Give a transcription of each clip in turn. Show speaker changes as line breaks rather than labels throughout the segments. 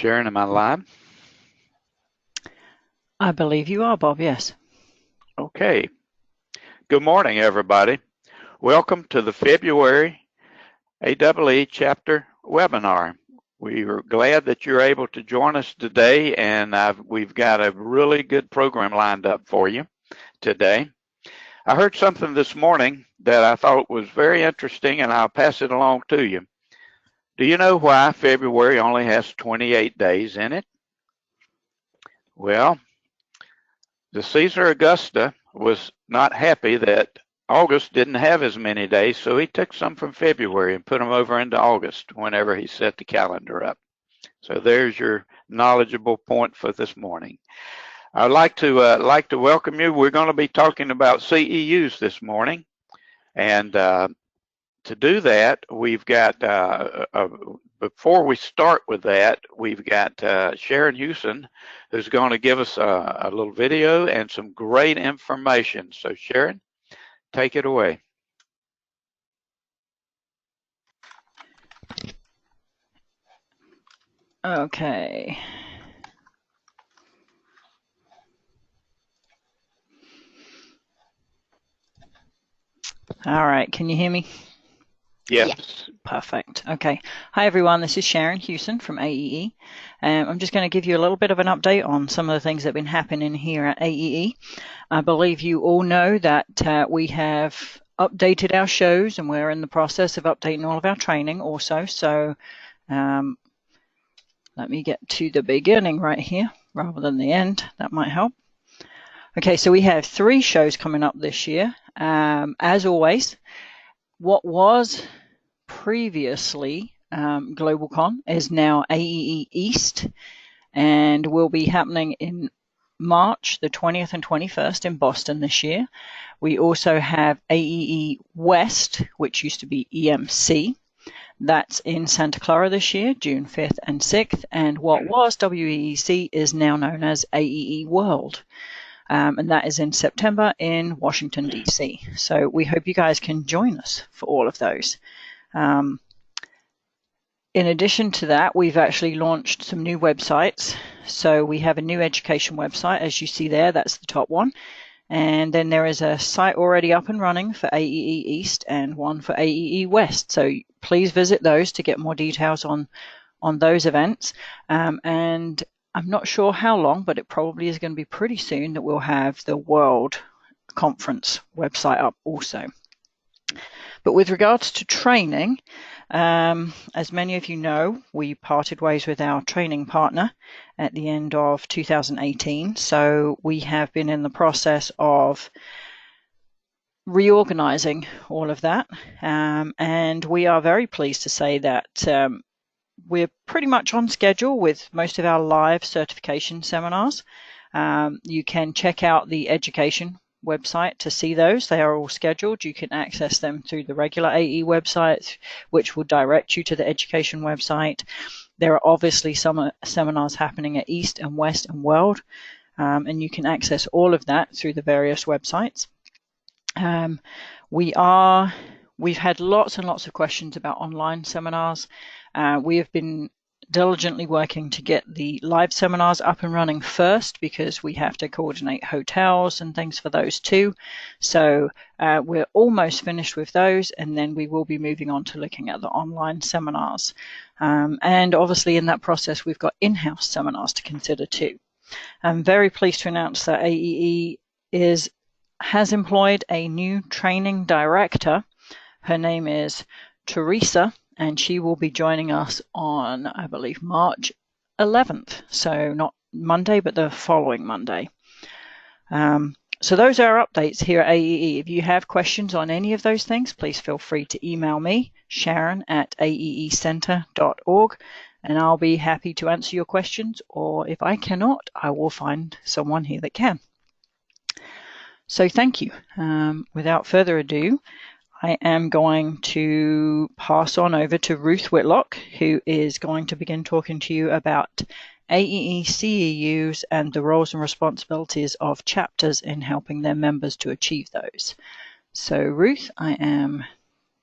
Sharon, am I live?
I believe you are, Bob, yes.
Okay. Good morning, everybody. Welcome to the February AEE chapter webinar. We are glad that you're able to join us today, and we've got a really good program lined up for you today. I heard something this morning that I thought was very interesting, and I'll pass it along to you. Do you know why February only has 28 days in it? Well, the Caesar Augusta was not happy that August didn't have as many days, so he took some from February and put them over into August whenever he set the calendar up. So there's your knowledgeable point for this morning. I'd like to welcome you. We're going to be talking about CEUs this morning, and to do that, we've got before we start with that, we've got Sharon Houston, who's going to give us a little video and some great information. So Sharon, take it away.
Okay. All right, can you hear me?
Yes.
Perfect. Okay. Hi, everyone. This is Sharon Houston from AEE. I'm just going to give you a little bit of an update on some of the things that have been happening here at AEE. I believe you all know that we have updated our shows, and we're in the process of updating all of our training also. So let me get to the beginning right here rather than the end. That might help. Okay, so we have 3 shows coming up this year. As always, what was previously GlobalCon is now AEE East, and will be happening in March the 20th and 21st in Boston this year. We also have AEE West, which used to be EMC. That's in Santa Clara this year, June 5th and 6th, and what was WEEC is now known as AEE World. And that is in September in Washington, D.C. So we hope you guys can join us for all of those. In addition to that, we've actually launched some new websites. So we have a new education website, as you see there, that's the top one. And then there is a site already up and running for AEE East and one for AEE West. So please visit those to get more details on those events. And I'm not sure how long, but it probably is going to be pretty soon that we'll have the World Conference website up also. But with regards to training, as many of you know, we parted ways with our training partner at the end of 2018. So we have been in the process of reorganizing all of that. And we are very pleased to say that we're pretty much on schedule with most of our live certification seminars. You can check out the education website to see those. They are all scheduled. You can access them through the regular AE website, which will direct you to the education website. There are obviously some seminars happening at East and West and World, and you can access all of that through the various websites. We've had lots and lots of questions about online seminars. We have been diligently working to get the live seminars up and running first, because we have to coordinate hotels and things for those too. So we're almost finished with those, and then we will be moving on to looking at the online seminars. And obviously in that process, we've got in-house seminars to consider too. I'm very pleased to announce that AEE has employed a new training director. Her name is Teresa, and she will be joining us on, I believe, March 11th. So not Monday, but the following Monday. So those are our updates here at AEE. If you have questions on any of those things, please feel free to email me, sharon@aeecenter.org, and I'll be happy to answer your questions, or if I cannot, I will find someone here that can. So thank you. Without further ado, I am going to pass on over to Ruth Whitlock, who is going to begin talking to you about AEE CEUs and the roles and responsibilities of chapters in helping their members to achieve those. So Ruth, I am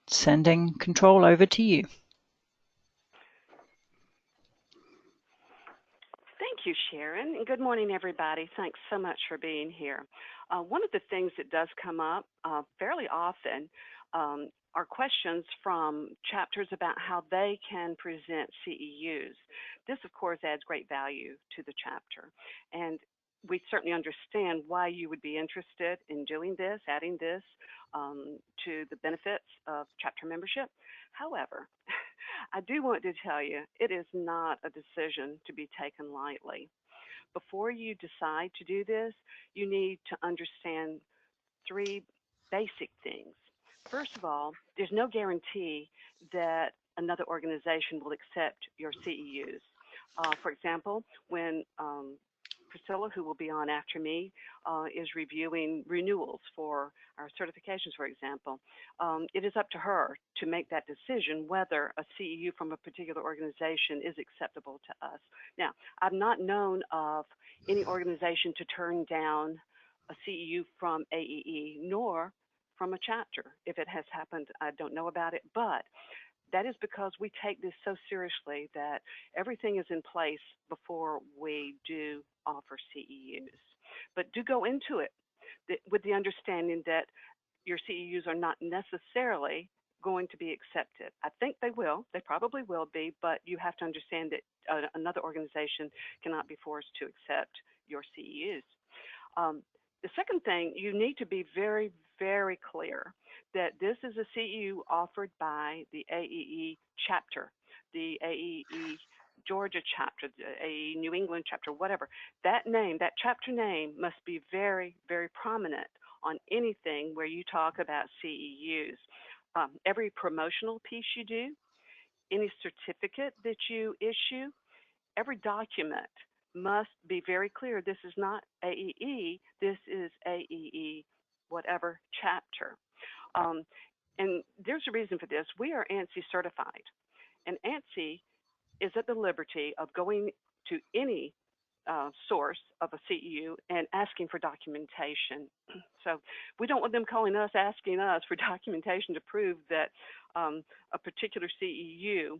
sending control over to you.
Thank you, Sharon, and good morning, everybody. Thanks so much for being here. One of the things that does come up fairly often are questions from chapters about how they can present CEUs. This, of course, adds great value to the chapter, and we certainly understand why you would be interested in doing this, adding this to the benefits of chapter membership. However, I do want to tell you, it is not a decision to be taken lightly. Before you decide to do this, you need to understand three basic things. First of all, there's no guarantee that another organization will accept your CEUs. For example, when Priscilla, who will be on after me, is reviewing renewals for our certifications, for example. It is up to her to make that decision whether a CEU from a particular organization is acceptable to us. Now, I've not known of any organization to turn down a CEU from AEE, nor from a chapter. If it has happened, I don't know about it, but that is because we take this so seriously that everything is in place before we do offer CEUs. But do go into it with the understanding that your CEUs are not necessarily going to be accepted. I think they will. They probably will be, but you have to understand that another organization cannot be forced to accept your CEUs. The second thing, you need to be very, very clear that this is a CEU offered by the AEE chapter, the AEE Georgia chapter, the AEE New England chapter, whatever. That name, that chapter name must be very, very prominent on anything where you talk about CEUs. Every promotional piece you do, any certificate that you issue, every document must be very clear. This is not AEE, this is AEE whatever chapter. And there's a reason for this. We are ANSI certified, and ANSI is at the liberty of going to any source of a CEU and asking for documentation. So we don't want them calling us, asking us for documentation to prove that a particular CEU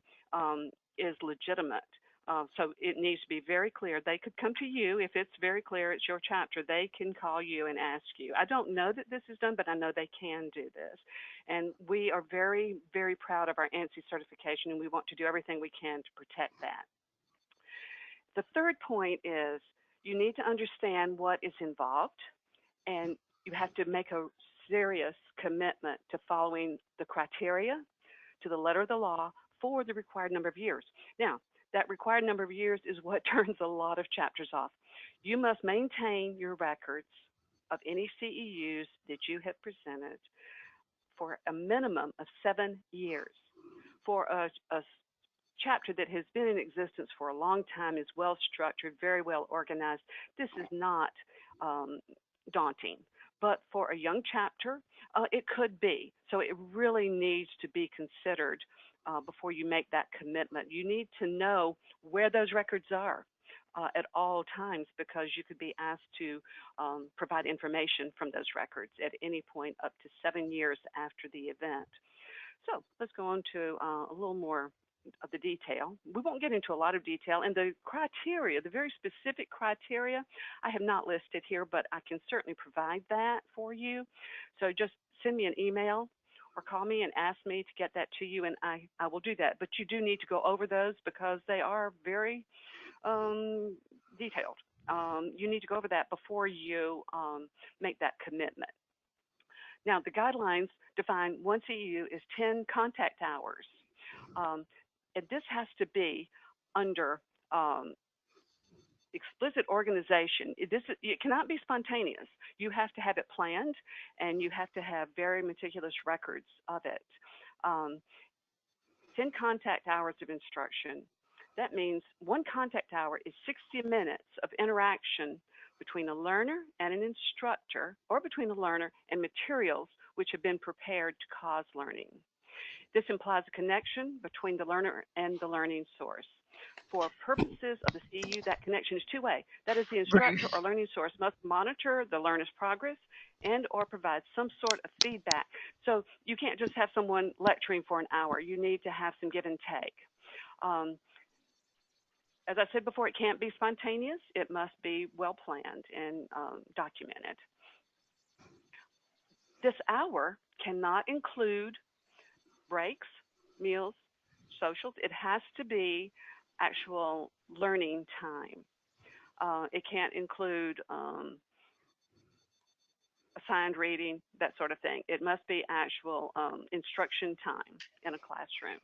is legitimate. So it needs to be very clear. They could come to you if it's very clear it's your chapter. They can call you and ask you. I don't know that this is done, but I know they can do this. And we are very, very proud of our ANSI certification, and we want to do everything we can to protect that. The third point is you need to understand what is involved, and you have to make a serious commitment to following the criteria to the letter of the law for the required number of years. Now, that required number of years is what turns a lot of chapters off. You must maintain your records of any CEUs that you have presented for a minimum of 7 years. For a chapter that has been in existence for a long time, is well structured, very well organized, this is not daunting. But for a young chapter, it could be. So it really needs to be considered before you make that commitment. You need to know where those records are at all times, because you could be asked to provide information from those records at any point up to 7 years after the event. So let's go on to a little more of the detail. We won't get into a lot of detail, and the criteria, the very specific criteria, I have not listed here, but I can certainly provide that for you. So just send me an email or call me and ask me to get that to you, and I will do that. But you do need to go over those because they are very detailed. You need to go over that before you make that commitment. Now, the guidelines define one CEU is 10 contact hours. And this has to be under explicit organization. It cannot be spontaneous. You have to have it planned, and you have to have very meticulous records of it. 10 contact hours of instruction. That means one contact hour is 60 minutes of interaction between a learner and an instructor, or between the learner and materials which have been prepared to cause learning. This implies a connection between the learner and the learning source. For purposes of the CEU, that connection is two-way. That is, the instructor or learning source must monitor the learner's progress and or provide some sort of feedback. So you can't just have someone lecturing for an hour. You need to have some give and take. As I said before, it can't be spontaneous. It must be well planned and documented. This hour cannot include breaks, meals, socials. It has to be actual learning time. It can't include assigned reading, that sort of thing. It must be actual instruction time in a classroom.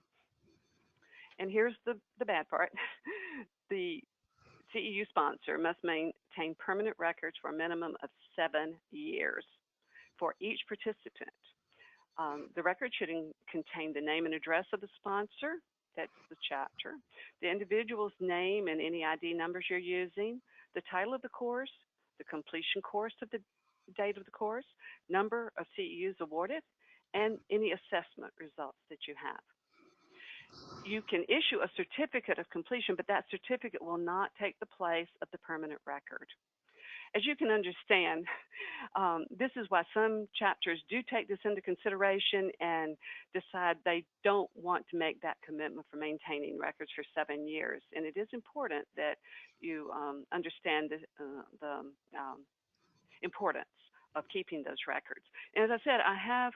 And here's the bad part. The CEU sponsor must maintain permanent records for a minimum of 7 years for each participant. The record should contain the name and address of the sponsor, that's the chapter, the individual's name and any ID numbers you're using, the title of the course, the completion course of the date of the course, number of CEUs awarded, and any assessment results that you have. You can issue a certificate of completion, but that certificate will not take the place of the permanent record. As you can understand, this is why some chapters do take this into consideration and decide they don't want to make that commitment for maintaining records for 7 years. And it is important that you understand the importance of keeping those records. And as I said, I have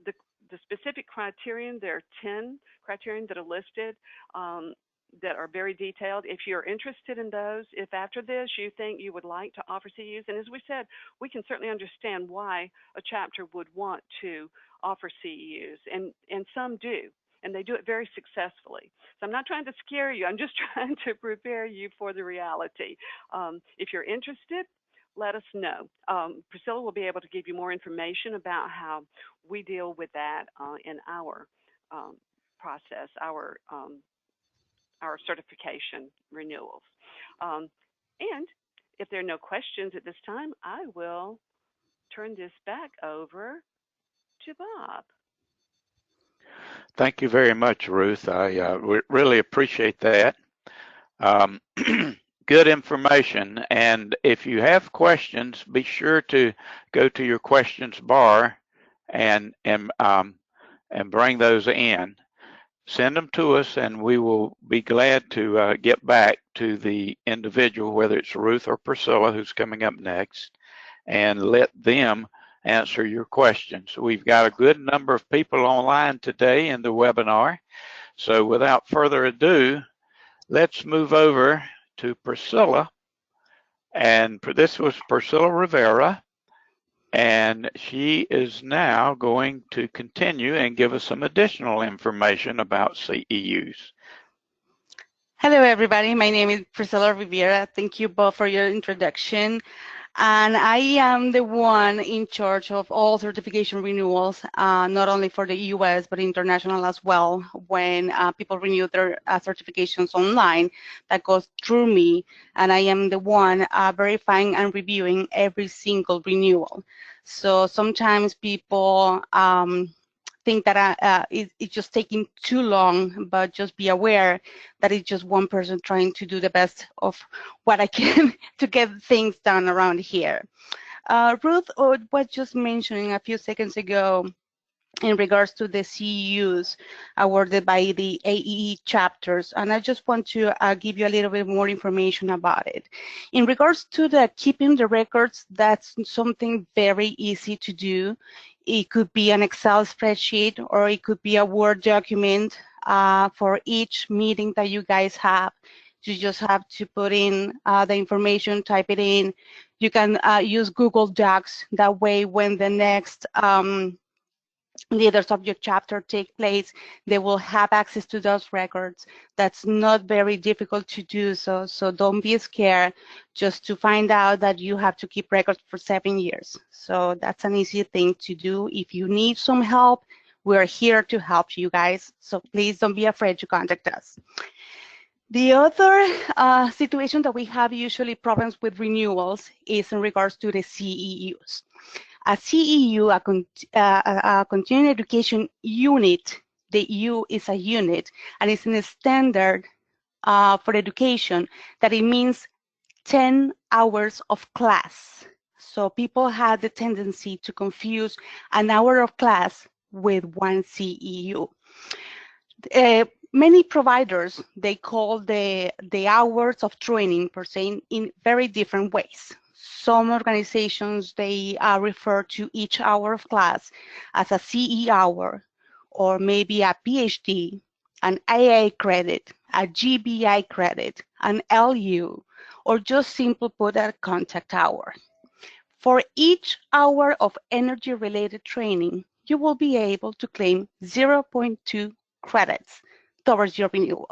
the specific criterion. There are 10 criterion that are listed that are very detailed. If you're interested in those, if after this you think you would like to offer CEUs, and as we said, we can certainly understand why a chapter would want to offer CEUs, and some do, and they do it very successfully. So I'm not trying to scare you, I'm just trying to prepare you for the reality. If you're interested, let us know. Priscilla will be able to give you more information about how we deal with that in our process, our certification renewals. And if there are no questions at this time, I will turn this back over to Bob.
Thank you very much, Ruth. I really appreciate that. Good information. And if you have questions, be sure to go to your questions bar and bring those in. Send them to us, and we will be glad to get back to the individual, whether it's Ruth or Priscilla, who's coming up next, and let them answer your questions. We've got a good number of people online today in the webinar. So without further ado, let's move over to Priscilla. And this was Priscilla Rivera. And she is now going to continue and give us some additional information about CEUs.
Hello, everybody. My name is Priscilla Rivera. Thank you both for your introduction. And I am the one in charge of all certification renewals, not only for the US, but international as well. When people renew their certifications online, that goes through me, and I am the one verifying and reviewing every single renewal. So sometimes people think that it's just taking too long, but just be aware that it's just one person trying to do the best of what I can to get things done around here. Ruth was just mentioning a few seconds ago in regards to the CEUs awarded by the AEE chapters, and I just want to give you a little bit more information about it. In regards to the keeping the records, that's something very easy to do. It could be an Excel spreadsheet, or it could be a Word document for each meeting that you guys have. You just have to put in the information, type it in. You can use Google Docs. That way, when the next leader subject chapter take place, they will have access to those records. That's not very difficult to do, so don't be scared just to find out that you have to keep records for 7 years. So that's an easy thing to do. If you need some help, we're here to help you guys, so please don't be afraid to contact us. The other situation that we have usually problems with renewals is in regards to the CEUs. A CEU, a continuing education unit, the U is a unit, and it's in a standard for education that it means 10 hours of class. So people have the tendency to confuse an hour of class with one CEU. Many providers, they call the hours of training per se in very different ways. Some organizations, they refer to each hour of class as a CE hour, or maybe a PhD, an AA credit, a GBI credit, an LU, or just simply put a contact hour. For each hour of energy-related training, you will be able to claim 0.2 credits towards your renewal.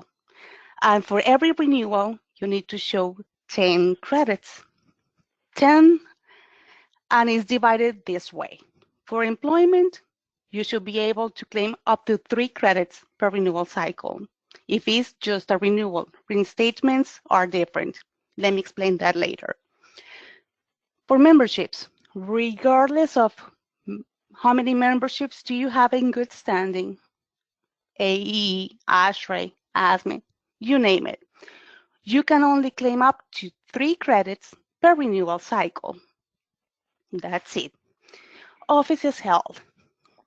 And for every renewal, you need to show 10 credits. 10, and it's divided this way. For employment, you should be able to claim up to 3 credits per renewal cycle. If it's just a renewal, reinstatements are different. Let me explain that later. For memberships, regardless of how many memberships do you have in good standing, AE, ASHRAE, ASME, you name it, you can only claim up to 3 credits per renewal cycle. That's it. Offices held.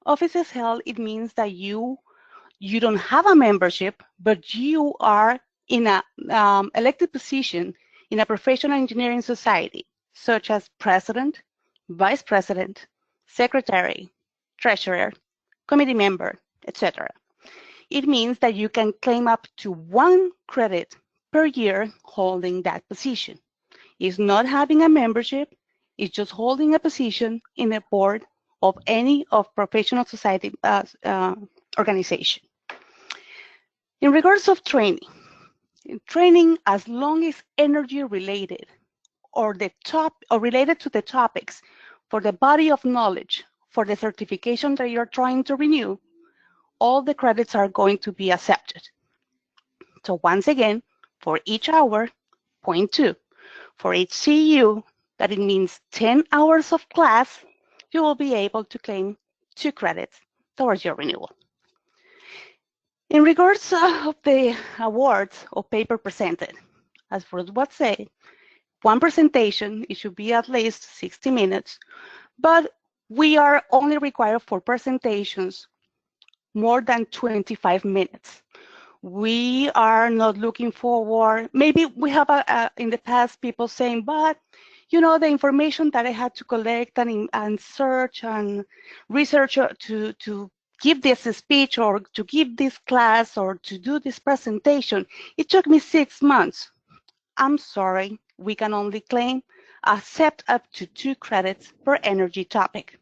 Offices held, it means that you don't have a membership, but you are in a elected position in a professional engineering society, such as president, vice president, secretary, treasurer, committee member, etc. It means that you can claim up to 1 credit per year holding that position. It's not having a membership, it's just holding a position in the board of any of professional society organization. In regards of training, as long as energy related or related to the topics for the body of knowledge for the certification that you're trying to renew, all the credits are going to be accepted. So once again, for each hour, 0.2. For each CEU, that it means 10 hours of class, you will be able to claim 2 credits towards your renewal. In regards of the awards or paper presented, as for what say, one presentation, it should be at least 60 minutes, but we are only required for presentations more than 25 minutes. We are not looking forward, maybe we have in the past people saying, but you know, the information that I had to collect and search and research to give this speech or to give this class or to do this presentation, it took me 6 months. I'm sorry, we can only accept up to 2 credits per energy topic.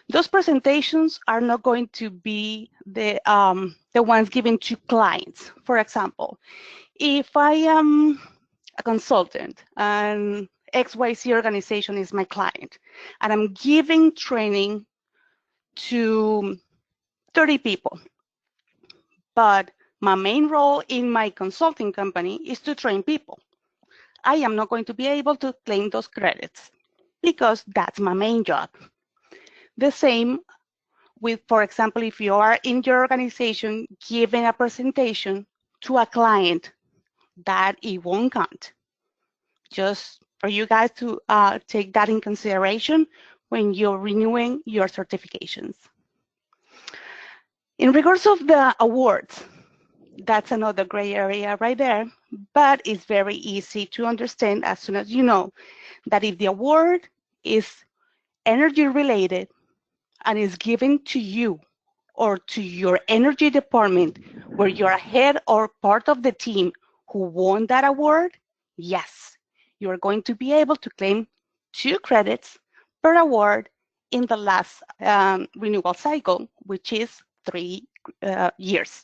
Those presentations are not going to be the ones given to clients. For example, if I am a consultant and XYZ organization is my client, and I'm giving training to 30 people, but my main role in my consulting company is to train people, I am not going to be able to claim those credits because that's my main job. The same with, for example, if you are in your organization giving a presentation to a client, that it won't count. Just for you guys to take that in consideration when you're renewing your certifications. In regards of the awards, that's another gray area right there, but it's very easy to understand as soon as you know that if the award is energy related and is given to you or to your energy department where you're a head or part of the team who won that award, yes, you're going to be able to claim 2 credits per award in the last renewal cycle, which is 3 years.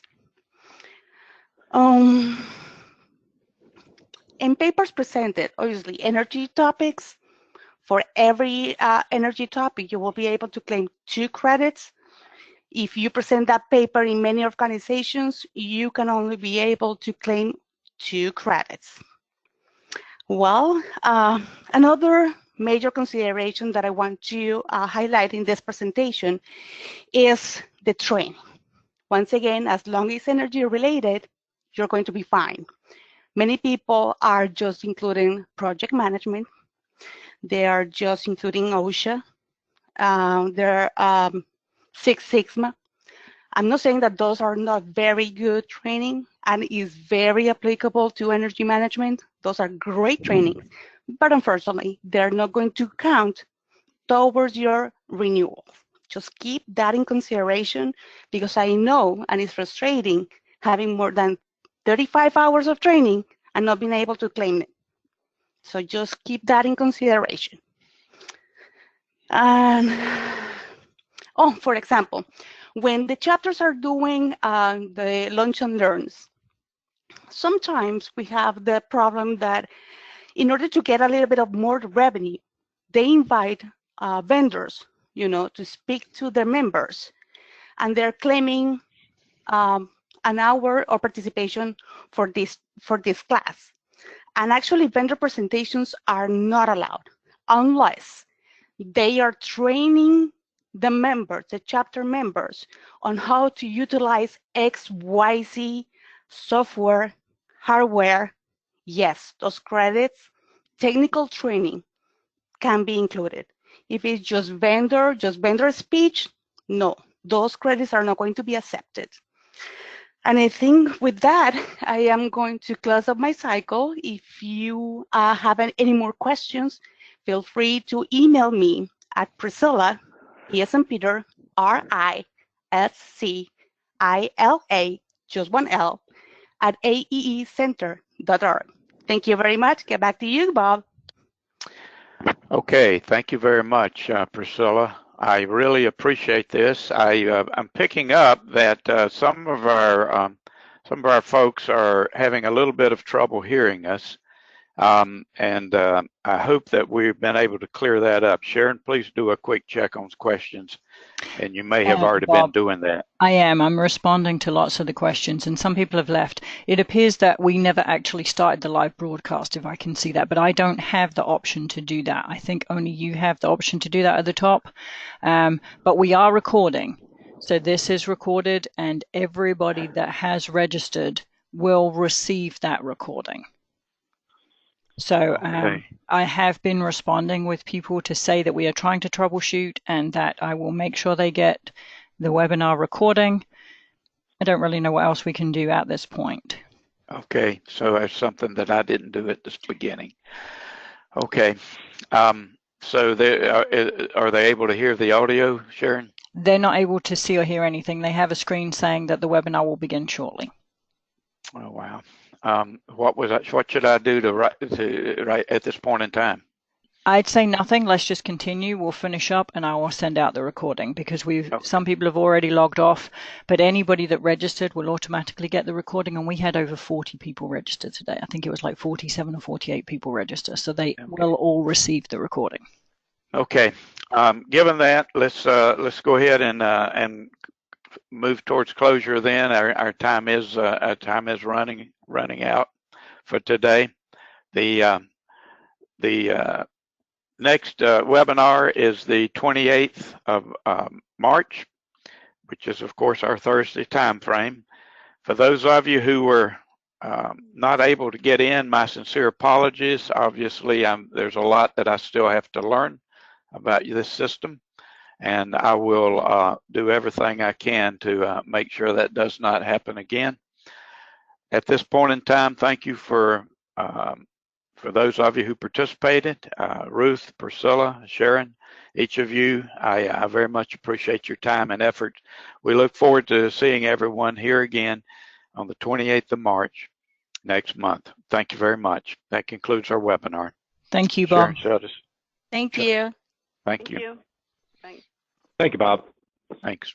In papers presented, obviously, energy topics, for every energy topic, you will be able to claim 2 credits. If you present that paper in many organizations, you can only be able to claim 2 credits. Well, another major consideration that I want to highlight in this presentation is the training. Once again, as long as energy related, you're going to be fine. Many people are just including project management. They are just including OSHA. They're Six Sigma. I'm not saying that those are not very good training and is very applicable to energy management. Those are great trainings, but unfortunately, they're not going to count towards your renewal. Just keep that in consideration because I know, and it's frustrating, having more than 35 hours of training and not being able to claim it. So just keep that in consideration. And oh, for example, when the chapters are doing the lunch and learns, sometimes we have the problem that in order to get a little bit of more revenue, they invite vendors, to speak to their members, and they're claiming an hour of participation for this class. And actually, vendor presentations are not allowed unless they are training the members, the chapter members, on how to utilize XYZ software, hardware. Yes, those credits, technical training can be included. If it's just vendor speech, no, those credits are not going to be accepted. And I think with that, I am going to close up my cycle. If you have any more questions, feel free to email me at Priscilla, P as in Peter, RISCILA, just one L, at aeecenter.org. Thank you very much. Get back to you, Bob.
Okay, thank you very much, Priscilla. I really appreciate this. I'm picking up that some of our folks are having a little bit of trouble hearing us, and I hope that we've been able to clear that up. Sharon, please do a quick check on questions, and you may have already
Bob,
been doing that.
I am. I'm responding to lots of the questions, and some people have left. It appears that we never actually started the live broadcast, if I can see that, but I don't have the option to do that. I think only you have the option to do that at the top, but we are recording. So this is recorded, and everybody that has registered will receive that recording. So I have been responding with people to say that we are trying to troubleshoot and that I will make sure they get the webinar recording. I don't really know what else we can do at this point.
Okay, so that's something that I didn't do at this beginning. Okay, so are they able to hear the audio, Sharon?
They're not able to see or hear anything. They have a screen saying that the webinar will begin shortly.
Oh, wow. What should I do to write at this point in time?
I'd say nothing. Let's just continue. We'll finish up and I will send out the recording because some people have already logged off, but anybody that registered will automatically get the recording. And we had over 40 people registered today. I think it was like 47 or 48 people register. So they will all receive the recording. Okay.
Given that, let's go ahead and move towards closure. Then our time is running out for today. The next webinar is the 28th of March, which is of course our Thursday time frame. For those of you who were not able to get in, my sincere apologies. Obviously, there's a lot that I still have to learn about this system, and I will do everything I can to make sure that does not happen again. At this point in time, thank you for those of you who participated, Ruth, Priscilla, Sharon, each of you. I very much appreciate your time and effort. We look forward to seeing everyone here again on the 28th of March next month. Thank you very much. That concludes our webinar.
Thank you, Bob.
Sharon,
Thank you.
Thank you.
Thanks.
Thank you, Bob.
Thanks.